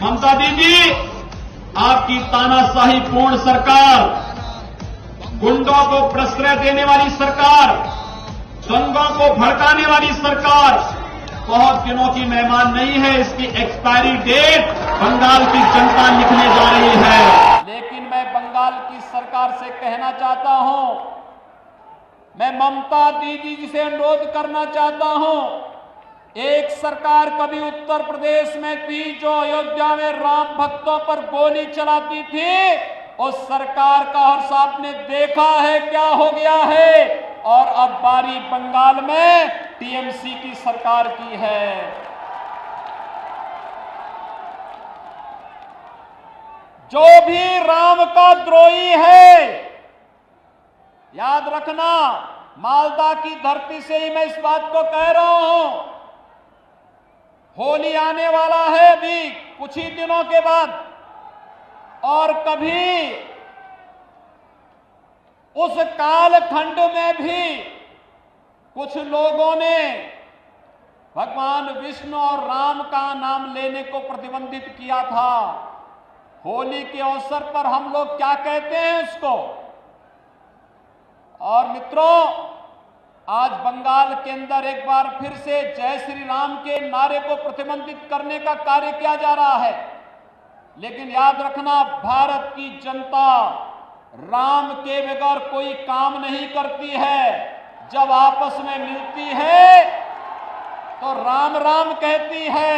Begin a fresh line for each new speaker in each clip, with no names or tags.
ममता दीदी, आपकी तानाशाही पूर्ण सरकार, गुंडों को प्रश्रय देने वाली सरकार, दंगों को भड़काने वाली सरकार बहुत दिनों की मेहमान नहीं है। इसकी एक्सपायरी डेट बंगाल की जनता लिखने जा रही है।
लेकिन मैं बंगाल की सरकार से कहना चाहता हूं, मैं ममता दीदी जी से अनुरोध करना चाहता हूं, एक सरकार कभी उत्तर प्रदेश में थी जो अयोध्या में राम भक्तों पर गोली चलाती थी। उस सरकार का हर्ष आपने देखा है क्या हो गया है, और अब बारी बंगाल में टीएमसी की सरकार की है। जो भी राम का द्रोही है, याद रखना, मालदा की धरती से ही मैं इस बात को कह रहा हूं, होली आने वाला है अभी कुछ ही दिनों के बाद, और कभी उस कालखंड में भी कुछ लोगों ने भगवान विष्णु और राम का नाम लेने को प्रतिबंधित किया था। होली के अवसर पर हम लोग क्या कहते हैं उसको। और मित्रों, आज बंगाल के अंदर एक बार फिर से जय श्री राम के नारे को प्रतिबंधित करने का कार्य किया जा रहा है। लेकिन याद रखना, भारत की जनता राम के बगैर कोई काम नहीं करती है। जब आपस में मिलती है तो राम राम कहती है,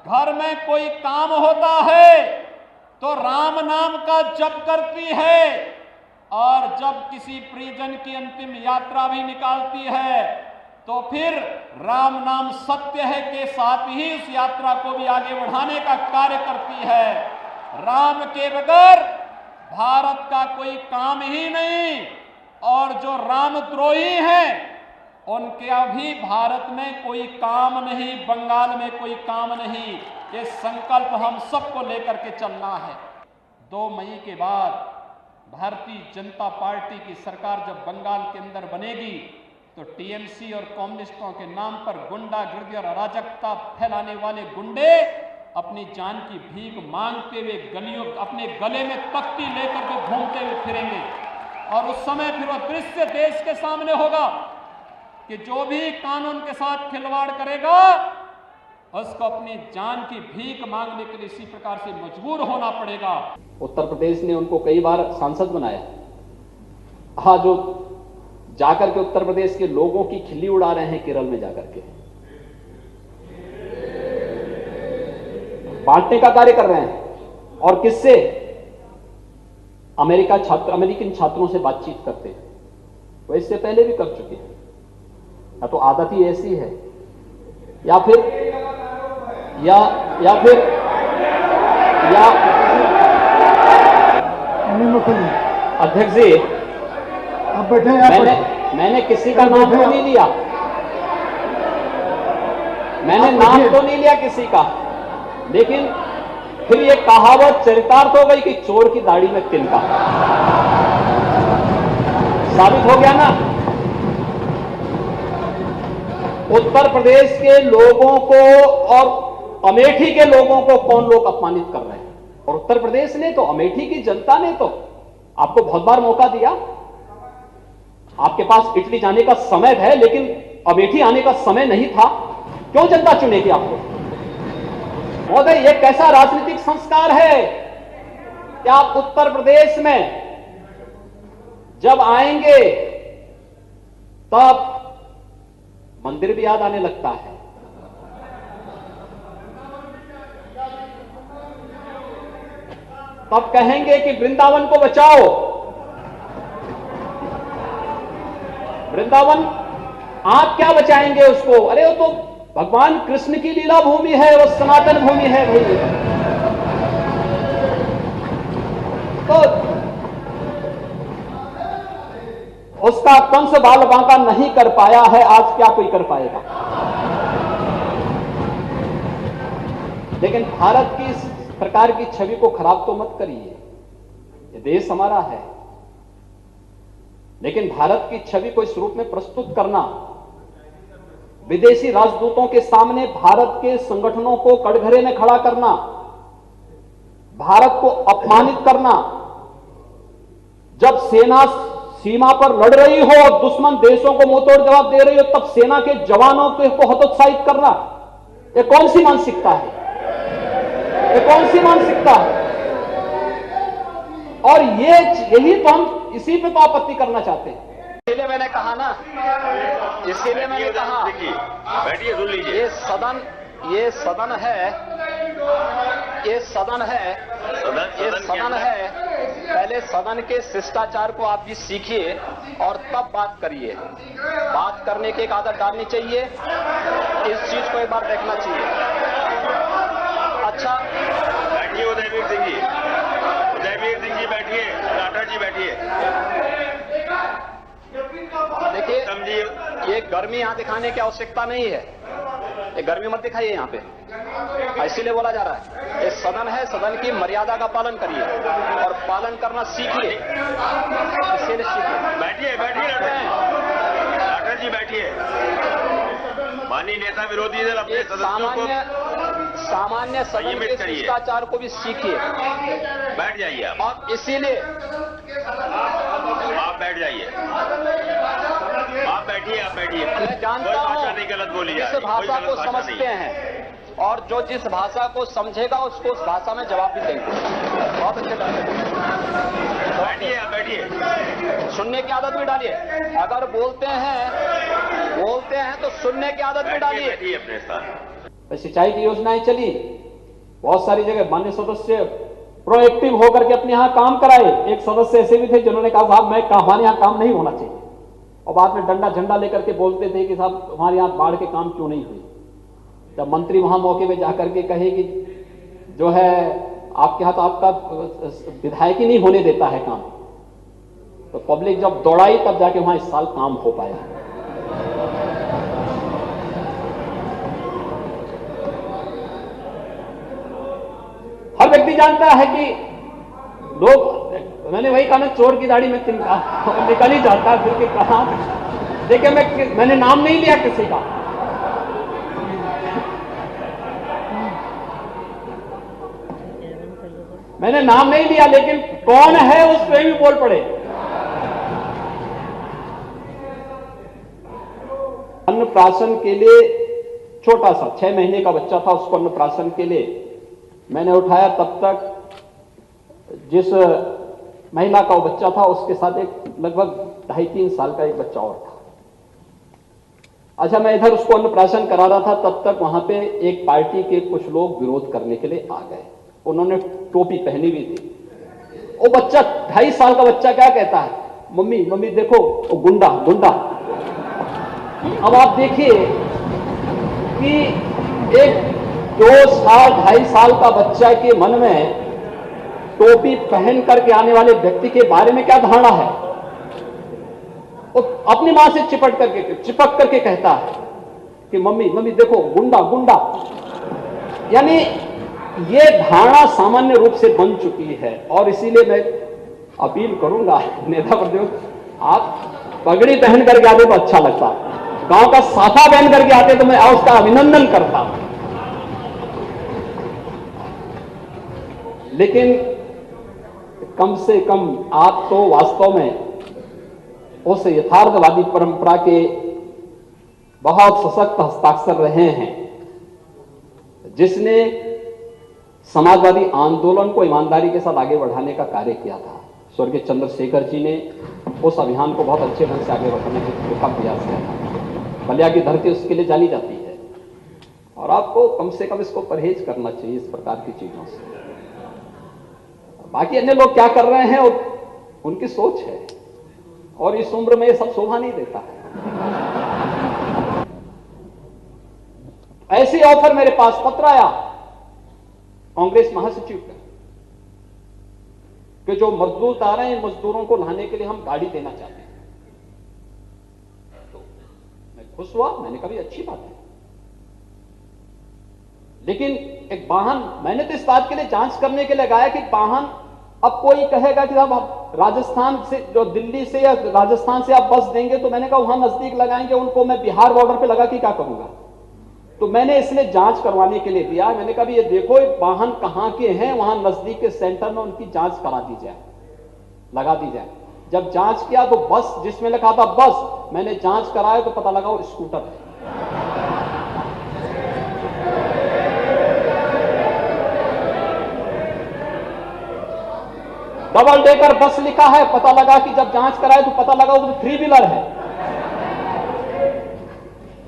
घर में कोई काम होता है तो राम नाम का जप करती है, और जब किसी परिजन की अंतिम यात्रा भी निकालती है तो फिर राम नाम सत्य है के साथ ही उस यात्रा को भी आगे बढ़ाने का कार्य करती है। राम के बगैर भारत का कोई काम ही नहीं, और जो रामद्रोही हैं उनके अभी भारत में कोई काम नहीं, बंगाल में कोई काम नहीं। ये संकल्प हम सबको लेकर के चलना है। 2 मई के बाद भारतीय जनता पार्टी की सरकार जब बंगाल के अंदर बनेगी तो टीएमसी और कम्युनिस्टों के नाम पर गुंडागिर्दी और अराजकता फैलाने वाले गुंडे अपनी जान की भीख मांगते हुए गलियों, अपने गले में तख्ती लेकर के घूमते हुए फिरेंगे, और उस समय फिर वो दृश्य देश के सामने होगा कि जो भी कानून के साथ खिलवाड़ करेगा उसको अपनी जान की भीख मांगने के लिए इसी प्रकार से मजबूर होना पड़ेगा।
उत्तर प्रदेश ने उनको कई बार सांसद बनाया। हाँ, जो जाकर के उत्तर प्रदेश के लोगों की खिल्ली उड़ा रहे हैं केरल में जाकर के, बांटने का कार्य कर रहे हैं। और किससे? अमेरिकन छात्रों से बातचीत करते हैं। वो इससे पहले भी कर चुके हैं। या तो आदत ही ऐसी है, या फिर अध्यक्ष जी,
अब बैठे
मैंने किसी का नाम तो नहीं लिया, मैंने नाम तो नहीं लिया किसी का, लेकिन फिर ये कहावत चरितार्थ हो गई कि चोर की दाढ़ी में तिनका। साबित हो गया ना। उत्तर प्रदेश के लोगों को और अमेठी के लोगों को कौन लोग अपमानित कर रहे हैं। और उत्तर प्रदेश ने तो, अमेठी की जनता ने तो आपको बहुत बार मौका दिया। आपके पास इटली जाने का समय है, लेकिन अमेठी आने का समय नहीं था। क्यों जनता चुनेगी आपको? महोदय, यह कैसा राजनीतिक संस्कार है कि आप उत्तर प्रदेश में जब आएंगे तब मंदिर भी याद आने लगता है। तब कहेंगे कि वृंदावन को बचाओ। वृंदावन आप क्या बचाएंगे उसको? अरे वो तो भगवान कृष्ण की लीला भूमि है, वो सनातन भूमि है भाई। तो उसका कंस बाल बांका नहीं कर पाया है, आज क्या कोई कर पाएगा? लेकिन भारत की इस प्रकार की छवि को खराब तो मत करिए। ये देश हमारा है, लेकिन भारत की छवि को इस रूप में प्रस्तुत करना विदेशी राजदूतों के सामने भारत के संगठनों को कटघरे में खड़ा करना, भारत को अपमानित करना, जब सेना सीमा पर लड़ रही हो और दुश्मन देशों को मुंहतोड़ जवाब दे रही हो, तब सेना के जवानों को हतोत्साहित करना, ये कौन सी मानसिकता है? ये कौन सी मानसिकता है? और यही तो हम इसी पे तो आपत्ति करना चाहते हैं। इसीलिए मैंने कहा ना, इसीलिए मैंने कहा,
बैठिए सुन लीजिए।
ये सदन है, ये सदन है। पहले सदन के शिष्टाचार को आप भी सीखिए और तब बात करिए। बात करने की एक आदत डालनी चाहिए, इस चीज को एक बार देखना चाहिए। अच्छा,
बैठिए उदयवीर सिंह जी, बैठिए, राठौर जी बैठिए।
देखिए,
समझिए,
ये गर्मी यहां दिखाने की आवश्यकता नहीं है। ये गर्मी मत दिखाइए यहाँ पे, इसीलिए बोला जा रहा है। ये सदन है, सदन की मर्यादा का पालन करिए और पालन करना सीखिए। इसीलिए सीखिए।
बैठिए राठौर जी बैठिए। माननीय नेता विरोधी दल अपने सदस्यों को
सामान्य सदन के शिष्टाचार को भी सीखिए।
बैठ जाइए आप,
और इसीलिए
आप बैठ जाइए। आप बैठिए।
मैं जानता हूं
नहीं गलत बोली,
जिस भाषा को समझते हैं और जो जिस भाषा को समझेगा उसको उस भाषा में जवाब भी देंगे। बहुत अच्छे
बैठिए।
सुनने की आदत भी डालिए। अगर बोलते हैं तो सुनने की आदत भी डालिए।
अपने साथ
सिंचाई की योजनाएं चली, बहुत सारी जगह माननीय सदस्य प्रोएक्टिव होकर के अपने यहां काम कराए। एक सदस्य ऐसे भी थे जिन्होंने कहा साहब हमारे यहां काम नहीं होना चाहिए, और बाद में डंडा झंडा लेकर के बोलते थे कि साहब हमारे यहां बाढ़ के काम क्यों नहीं हुई। जब मंत्री वहां मौके पे जाकर के कहे कि जो है आपके यहां तो आपका विधायक ही नहीं होने देता है काम, तो पब्लिक जब दौड़ाई तब जाके वहां इस साल काम हो पाया। हर व्यक्ति जानता है कि लोग, मैंने वही कहा ना, चोर की दाढ़ी में निकल ही जाता है। फिर कहा, देखिए मैंने नाम नहीं लिया किसी का, मैंने नाम नहीं लिया, लेकिन कौन है उस पे भी बोल पड़े। अन्नप्राशन के लिए छोटा सा 6 महीने का बच्चा था, उसको अन्नप्राशन के लिए मैंने उठाया। तब तक जिस महिला का वो बच्चा था उसके साथ एक लगभग 2.5-3 साल का एक बच्चा और था। अच्छा, मैं इधर उसको अन्नप्राशन करा रहा था, तब तक वहां पे एक पार्टी के कुछ लोग विरोध करने के लिए आ गए। उन्होंने टोपी पहनी हुई थी। वो बच्चा 2.5 साल का बच्चा क्या कहता है, मम्मी देखो वो गुंडा। अब आप देखिए कि एक 2-2.5 साल का बच्चा के मन में टोपी पहन करके आने वाले व्यक्ति के बारे में क्या धारणा है। वो अपनी मां से चिपक करके कहता है कि मम्मी देखो गुंडा। यानी ये धारणा सामान्य रूप से बन चुकी है। और इसीलिए मैं अपील करूंगा नेता प्रतिपक्ष, आप पगड़ी पहन करके आते तो अच्छा लगता, गांव का साफा पहन करके आते तो मैं उसका अभिनंदन करता। लेकिन कम से कम आप तो वास्तव में उस यथार्थवादी परंपरा के बहुत सशक्त हस्ताक्षर रहे हैं जिसने समाजवादी आंदोलन को ईमानदारी के साथ आगे बढ़ाने का कार्य किया था। स्वर्गीय चंद्रशेखर जी ने उस अभियान को बहुत अच्छे ढंग से आगे बढ़ाने का प्रयास किया था। बलिया की धरती उसके लिए जानी जाती है, और आपको कम से कम इसको परहेज करना चाहिए इस प्रकार की चीजों से। बाकी अन्य लोग क्या कर रहे हैं उनकी सोच है, और इस उम्र में ये सब शोभा नहीं देता है। ऐसे ऑफर मेरे पास पत्र आया कांग्रेस महासचिव का कि जो मजदूर आ रहे हैं, मजदूरों को लाने के लिए हम गाड़ी देना चाहते हैं। तो मैं खुश हुआ, मैंने कहा अच्छी बात है, लेकिन एक वाहन मैंने तो इस बात के लिए जांच करने के लिए लगाया कि वाहन अब कोई कहेगा कि अब राजस्थान से, जो दिल्ली से या राजस्थान से आप बस देंगे, तो मैंने कहा वहां नजदीक लगाएंगे उनको, मैं बिहार बॉर्डर पे लगा के क्या करूंगा? तो मैंने इसलिए जांच करवाने के लिए दिया। मैंने कहा ये देखो ये वाहन कहां के हैं, वहां नजदीक के सेंटर में उनकी जांच करा दी जाए, लगा दी जाए। जब जांच किया तो बस जिसमें लिखा था बस, मैंने जांच कराया तो पता लगा वो स्कूटर है। डबल डेकर बस लिखा है, पता लगा कि जब जांच कराए तो पता लगा वो 3 व्हीलर है।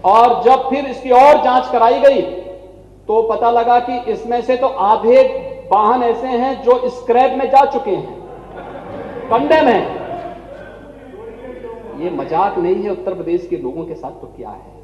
और जब फिर इसकी और जांच कराई गई तो पता लगा कि इसमें से तो आधे वाहन ऐसे हैं जो स्क्रैप में जा चुके हैं, कंडेम है। ये मजाक नहीं है, उत्तर प्रदेश के लोगों के साथ तो क्या है।